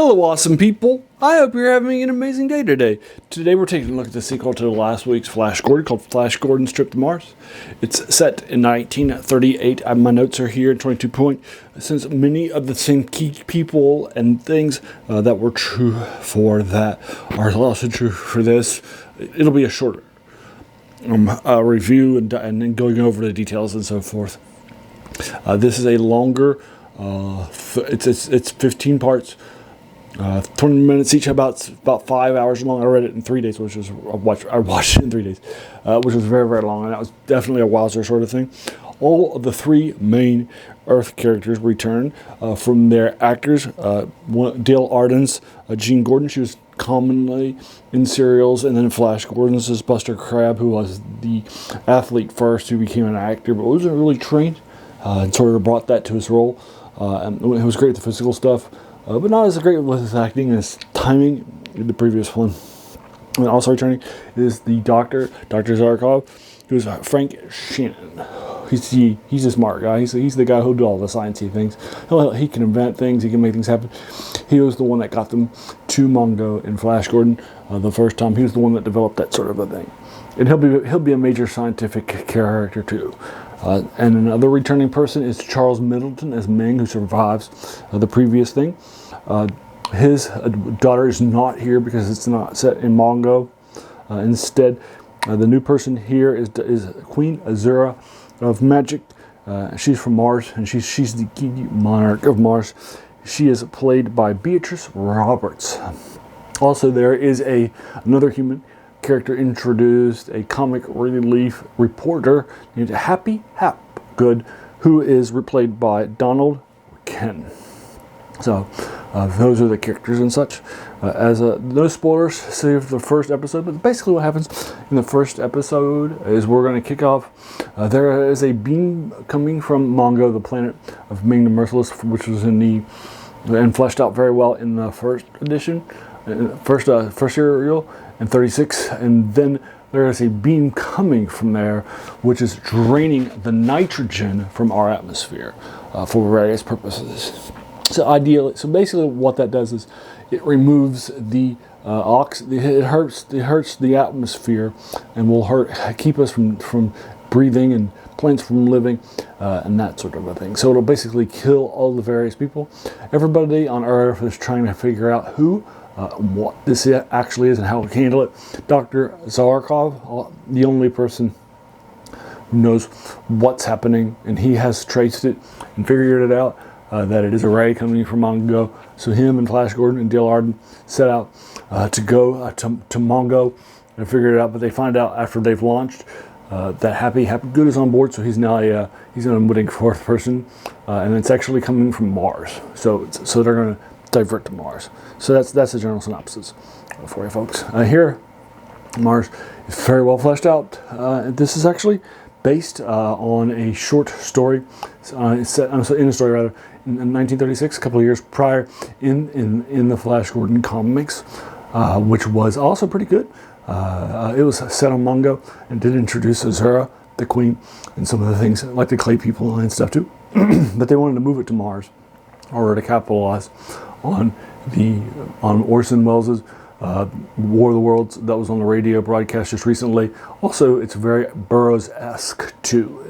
Hello, awesome people. I hope you're having an amazing day today. Today we're taking a look at the sequel to last week's Flash Gordon called Flash Gordon's Trip to Mars. It's set in 1938. My notes are here at 22 point. Since many of the same key people and things that were true for that are also true for this, it'll be a shorter review and then going over the details and so forth. This is a longer, it's 15 parts. 20 minutes each, about 5 hours long. I read it in 3 days, I watched it in 3 days, which was very, very long, and that was definitely a wowzer sort of thing. All of the three main Earth characters return from their actors. Dale Arden's Jean Gordon, she was commonly in serials, and then Flash Gordon's is Buster Crabbe, who was the athlete first, who became an actor, but wasn't really trained, and sort of brought that to his role. And it was great, the physical stuff. But not as great with his acting and his timing in the previous one. And also returning is the Dr. Zarkov, who's Frank Shannon. He's a smart guy. He's the guy who'll do all the sciencey things. He can invent things. He can make things happen. He was the one that got them to Mongo in Flash Gordon the first time. He was the one that developed that sort of a thing. And he'll be a major scientific character too. And another returning person is Charles Middleton as Ming, who survives the previous thing. His daughter is not here because it's not set in Mongo. Instead, the new person here is Queen Azura of Magic. She's from Mars, and she's the monarch of Mars. She is played by Beatrice Roberts. Also, there is another human character introduced, a comic relief reporter named Happy Hapgood, who is replayed by Donald Ken. So, those are the characters and such. No spoilers, save the first episode, but basically what happens in the first episode is we're going to kick off. There is a beam coming from Mongo, the planet of Ming the Merciless, which was and fleshed out very well in the first edition, first serial in 36, and then there is a beam coming from there which is draining the nitrogen from our atmosphere for various purposes. So basically what that does is it removes the it hurts the atmosphere and will keep us from breathing and plants from living and that sort of a thing. So it'll basically kill all the various people. Everybody on Earth is trying to figure out what this actually is and how to handle it. Dr. Zarkov, the only person who knows what's happening, and he has traced it and figured it out, that it is a ray coming from Mongo. So him and Flash Gordon and Dale Arden set out to go to Mongo and figure it out, but they find out after they've launched that Happy Good is on board, so he's now he's an unwitting fourth person, and it's actually coming from Mars. So they're going to divert to Mars. So that's the general synopsis for you folks. Here, Mars is very well fleshed out. This is actually based on a short story. It's set in a story rather in 1936, a couple of years prior, in the Flash Gordon comics, which was also pretty good. It was set on Mongo and did introduce Azura, the Queen, and some of the things like the clay people and stuff too. But they wanted to move it to Mars, or to capitalize on Orson Welles' War of the Worlds that was on the radio broadcast just recently. Also, it's very Burroughs-esque too.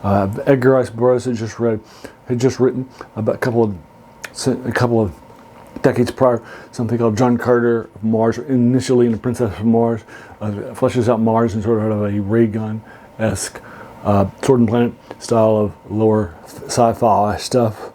Edgar Rice Burroughs had just written about a couple of decades prior something called John Carter of Mars, initially in The Princess of Mars, fleshes out Mars in sort of a ray gun-esque Sword and Planet style of lower sci-fi stuff.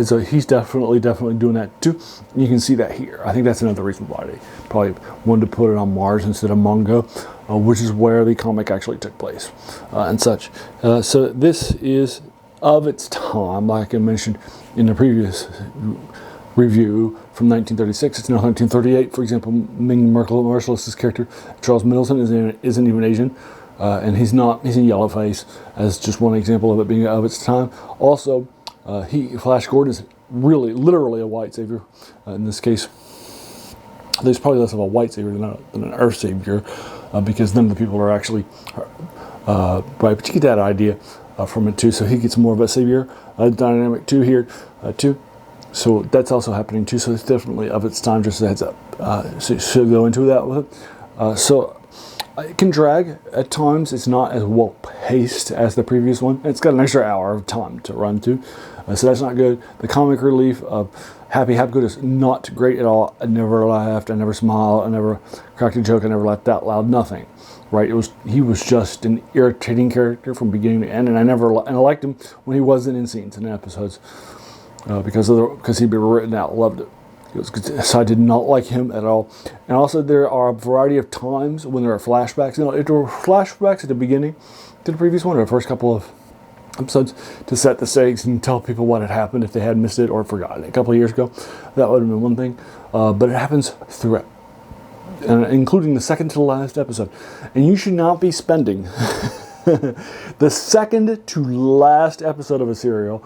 So he's definitely doing that too. You can see that here. I think that's another reason why they probably wanted to put it on Mars instead of Mongo, which is where the comic actually took place and such. So this is of its time, like I mentioned in the previous review from 1936. It's now 1938. For example, Ming Merciless's character Charles Middleton isn't even Asian, and he's in yellowface, as just one example of it being of its time. Also, Flash Gordon is literally a white savior. In this case, there's probably less of a white savior than an Earth savior, because none of the people are actually right. But you get that idea from it too. So he gets more of a savior dynamic too here too. So that's also happening too. So it's definitely of its time. Just a heads up. So you should go into that with it. So it can drag at times. It's not as well paced as the previous one. It's got an extra hour of time to run to. So that's not good. The comic relief of Happy Hapgood is not great at all. I never laughed. I never smiled. I never cracked a joke. I never laughed out loud. Nothing. Right? He was just an irritating character from beginning to end, and I liked him when he wasn't in scenes and episodes. Because he'd been written out, loved it. So I did not like him at all. And also there are a variety of times when there are flashbacks. If there were flashbacks at the beginning to the previous one, or the first couple of episodes, to set the stakes and tell people what had happened if they had missed it or forgotten it a couple of years ago, that would have been one thing. But it happens throughout, including the second to the last episode. And you should not be spending the second to last episode of a serial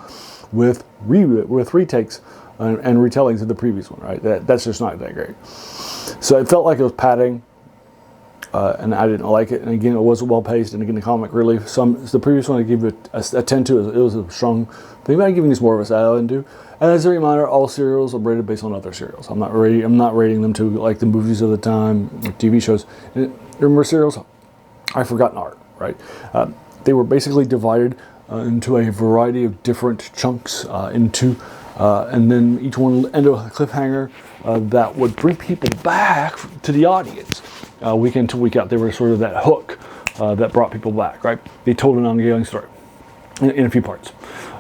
with retakes and retellings of the previous one, right? That's just not that great. So it felt like it was padding, and I didn't like it. And again, it wasn't well paced, and again, the comic relief. The previous one I gave it a 10 to. It was a strong thing. I'm giving this more of a 7 to. And as a reminder, all serials are rated based on other serials. I'm not rating them to like the movies of the time, or TV shows. And remember, serials are forgotten art, right? They were basically divided into a variety of different chunks and then each one ended with a cliffhanger that would bring people back to the audience week in to week out. They were sort of that hook that brought people back, right? They told an ongoing story in a few parts.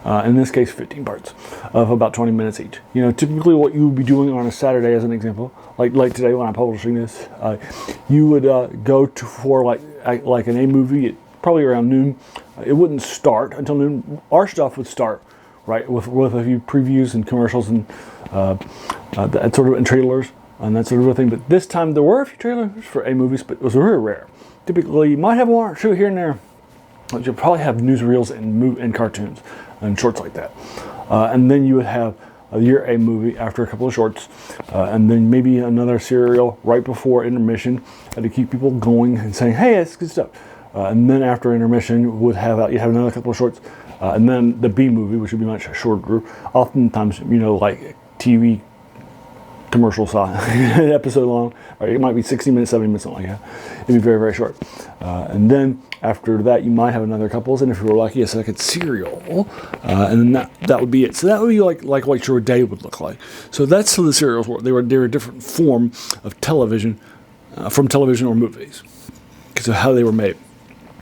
In this case, 15 parts of about 20 minutes each. Typically what you would be doing on a Saturday, as an example, like today when I'm publishing this, you would go for like an A movie, probably around noon. It wouldn't start until noon. Our stuff would start, right, with a few previews and commercials and that sort of, and trailers and that sort of a thing. But this time there were a few trailers for A movies, but it was very rare. Typically, you might have one or two here and there, but you'll probably have newsreels and cartoons and shorts like that. And then you would have your A movie after a couple of shorts, and then maybe another serial right before intermission to keep people going and saying, "Hey, it's good stuff." And then after intermission, you'd have another couple of shorts, and then the B movie, which would be much shorter. Oftentimes, like TV commercial size, episode long. Or it might be 60 minutes, 70 minutes, something like that. It'd be very, very short. And then after that, you might have another couples, and if you were lucky, a second serial, and then that would be it. So that would be like what your day would look like. So that's how the serials were. They were a different form of television, from television or movies, because of how they were made.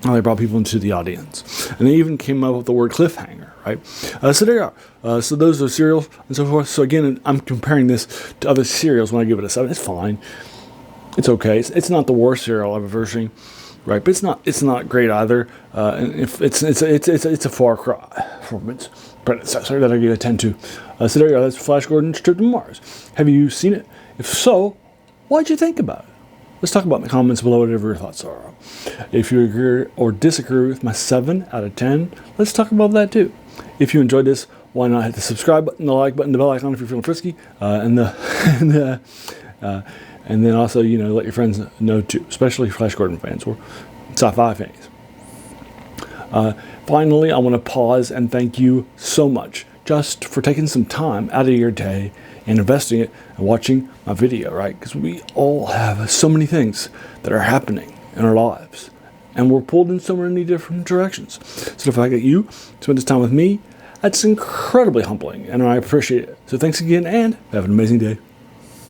How they brought people into the audience. And they even came up with the word cliffhanger, right? So there you are. So those are serials and so forth. So again, I'm comparing this to other serials when I give it a 7. It's fine. It's okay. It's not the worst serial I've ever seen, right? But it's not great either. And if it's a far cry from its predecessor that I give a 10 to. So there you are. That's Flash Gordon's Trip to Mars. Have you seen it? If so, what'd you think about it? Let's talk about in the comments below whatever your thoughts are. If you agree or disagree with my 7 out of 10, let's talk about that too. If you enjoyed this, why not hit the subscribe button, the like button, the bell icon if you're feeling frisky, and then also let your friends know too, especially Flash Gordon fans or sci-fi fans. Finally, I want to pause and thank you so much just for taking some time out of your day and investing it and watching my video, right? Because we all have so many things that are happening in our lives, and we're pulled in so many different directions. So the fact that you spend this time with me, that's incredibly humbling, and I appreciate it. So thanks again, and have an amazing day.